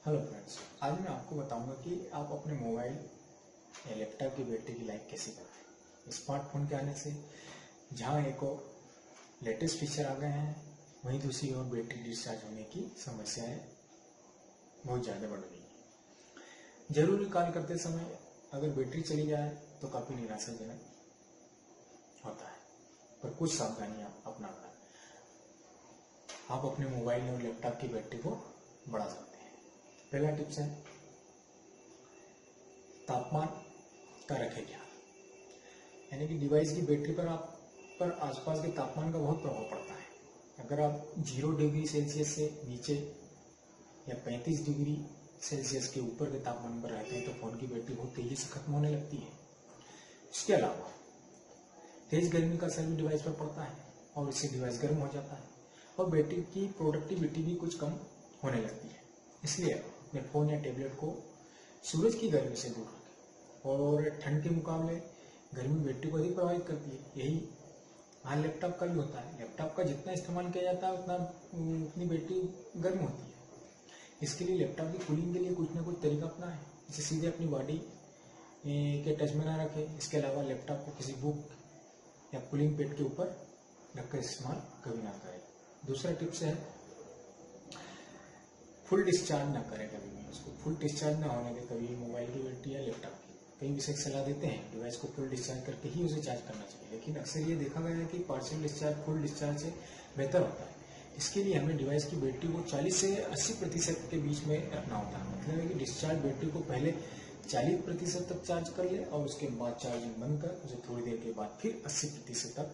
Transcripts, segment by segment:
Hello friends, आज मैं आपको बताऊंगा कि आप अपने मोबाइल या लैपटॉप की बैटरी की लाइफ कैसे बढ़ाएं। स्मार्टफोन के आने से जहां एक और लेटेस्ट फीचर आ गए हैं, वहीं दूसरी ओर बैटरी डिस्चार्ज होने की समस्याएं बहुत ज़्यादा बढ़ गई हैं। जरूरी कॉल करते समय अगर बैटरी चली जाए तो काफ़ी निराशाजनक होता है, पर कुछ सावधानियां अपनाकर आप अपने मोबाइल और लैपटॉप की बैटरी को बढ़ा सकते हैं। पहला टिप्स है तापमान का रखें ध्यान, यानी कि डिवाइस की बैटरी पर आसपास के तापमान का बहुत प्रभाव पड़ता है। अगर आप 0 डिग्री सेल्सियस से नीचे या 35 डिग्री सेल्सियस के ऊपर के तापमान पर रहते हैं तो फोन की बैटरी बहुत तेजी से खत्म होने लगती है। इसके अलावा तेज गर्मी का असर भी डिवाइस पर पड़ता है और इससे डिवाइस गर्म हो जाता है और बैटरी की प्रोडक्टिविटी भी कुछ कम होने लगती है। इसलिए अपने फोन या टैबलेट को सूरज की गर्मी से दूर रखें और ठंड के मुकाबले गर्मी बैटरी को अधिक प्रभावित करती है। यही हाँ लैपटॉप का भी होता है। लैपटॉप का जितना इस्तेमाल किया जाता है उतनी बैटरी गर्म होती है। इसके लिए लैपटॉप की कूलिंग के लिए कुछ ना कुछ तरीका अपनाएं। इसे सीधे अपनी बॉडी के टच में ना रखें। इसके अलावा लैपटॉप को किसी बुक या कूलिंग पैड के ऊपर रखकर इस्तेमाल कभी ना करें। दूसरा टिप्स है फुल डिस्चार्ज ना करें कभी भी। उसको फुल डिस्चार्ज ना होने दें कभी मोबाइल की बैटरी या लैपटॉप की। कई विशेषज्ञ सलाह देते हैं डिवाइस को फुल डिस्चार्ज करके ही उसे चार्ज करना चाहिए, लेकिन अक्सर ये देखा गया है कि पार्शियल डिस्चार्ज फुल डिस्चार्ज से बेहतर होता है। इसके लिए हमें डिवाइस की बैटरी को 40 से 80% के बीच में रखना होता है। मतलब है कि डिस्चार्ज बैटरी को पहले 40% तक चार्ज कर ले और उसके बाद चार्जिंग बंद कर उसे थोड़ी देर के बाद फिर 80% तक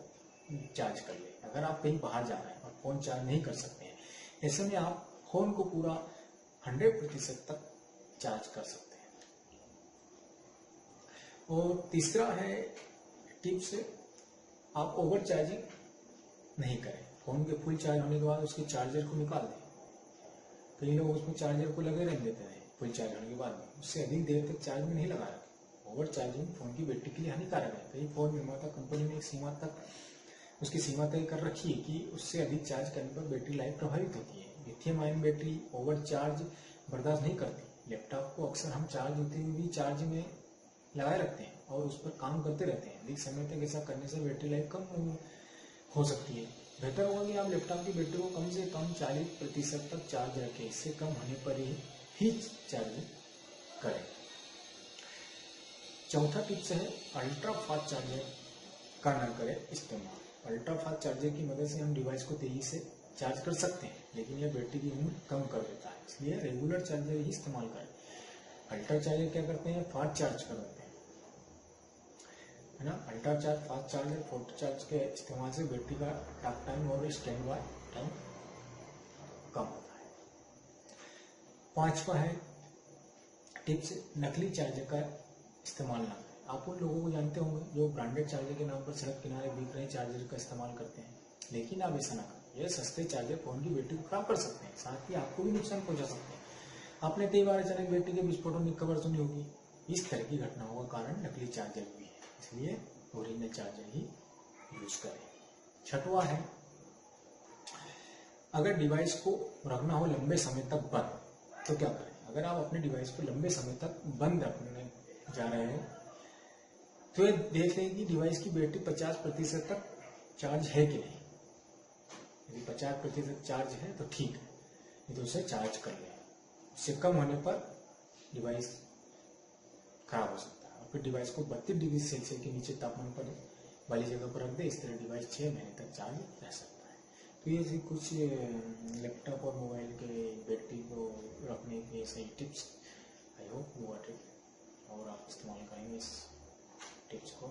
चार्ज कर ले। अगर आप कहीं बाहर जा रहे हैं और फोन चार्ज नहीं कर सकते हैं, ऐसे में आप फोन को पूरा 100% तक चार्ज कर सकते हैं। और तीसरा है टिप्स, आप ओवर चार्जिंग नहीं करें। फोन के फुल चार्ज होने के बाद उसके चार्जर को निकाल दें। कई लोग उसमें चार्जर को लगे रहने देते हैं फुल चार्ज होने के बाद में, उससे अधिक देर तक चार्ज में नहीं लगा रखें। ओवर चार्जिंग फोन की बैटरी के लिए हानिकारक है। कई फोन निर्माता कंपनी ने एक सीमा तक उसकी सीमा तय कर रखी है कि उससे अधिक चार्ज करने पर बैटरी लाइफ प्रभावित होती है। Lithium ion battery over charge बर्दाश्त नहीं करती। लैपटॉप को अक्सर हम चार्ज होते हुए भी चार्ज में लगाए रखते हैं और उस पर काम करते रहते हैं। अधिक समय तक ऐसा करने से बैटरी लाइफ कम हो सकती है। बेहतर होगा कि आप लैपटॉप की बैटरी को कम से कम 40% तक चार्ज रखें। इससे कम होने पर ही चार्ज करें। चौथा टिप्स है अल्ट्रा फास्ट चार्जर का न करें इस्तेमाल। अल्ट्रा फास्ट चार्जर की मदद से हम डिवाइस को तेजी से चार्ज कर सकते हैं, लेकिन यह बैटरी की उम्र कम कर देता है। इसलिए रेगुलर चार्जर ही इस्तेमाल करें। अल्ट्रा चार्जर क्या करते हैं, फास्ट चार्ज कर देते हैं, है ना। Ultra charge fast charger photo charge के इस्तेमाल से बैटरी का टॉक टाइम और स्टैंड बाय टाइम कम होता है। पांचवा है टिप्स, नकली चार्जर का इस्तेमाल ना करें। आप उन लोगों को जानते होंगे जो ब्रांडेड चार्जर के नाम पर सड़क किनारे बिक रहे चार्जर का इस्तेमाल करते हैं, लेकिन आप ऐसा ना करें। यह सस्ते चार्जर फोन की बैटरी को खराब कर सकते हैं, साथ ही आपको भी नुकसान पहुंचा सकते हैं। आपने कई बार अचानक बैटरी के विस्फोट होने की खबर सुनी होगी। इस तरह की घटनाओं का कारण नकली चार्जर भी है, इसलिए ओरिजिनल चार्जर ही यूज करें। छठवां है अगर डिवाइस को रखना हो लंबे समय तक बंद तो क्या करें। अगर आप अपने डिवाइस को लंबे समय तक बंद रखने जा रहे हो तो ये देख लें कि डिवाइस की बैटरी 50% तक चार्ज है कि नहीं। यदि 50% चार्ज है तो ठीक है, नहीं तो उसे चार्ज कर लें। उससे कम होने पर डिवाइस खराब हो सकता है और फिर डिवाइस को 32 डिग्री सेल्सियस के नीचे तापमान पर वाली जगह पर रख दे। इस तरह डिवाइस 6 महीने तक चार्ज रह सकता है। तो ये कुछ लैपटॉप और मोबाइल के बैटरी को रखने के सही tips. I hope you got it और आप इस्तेमाल करेंगे इस टिप्स को।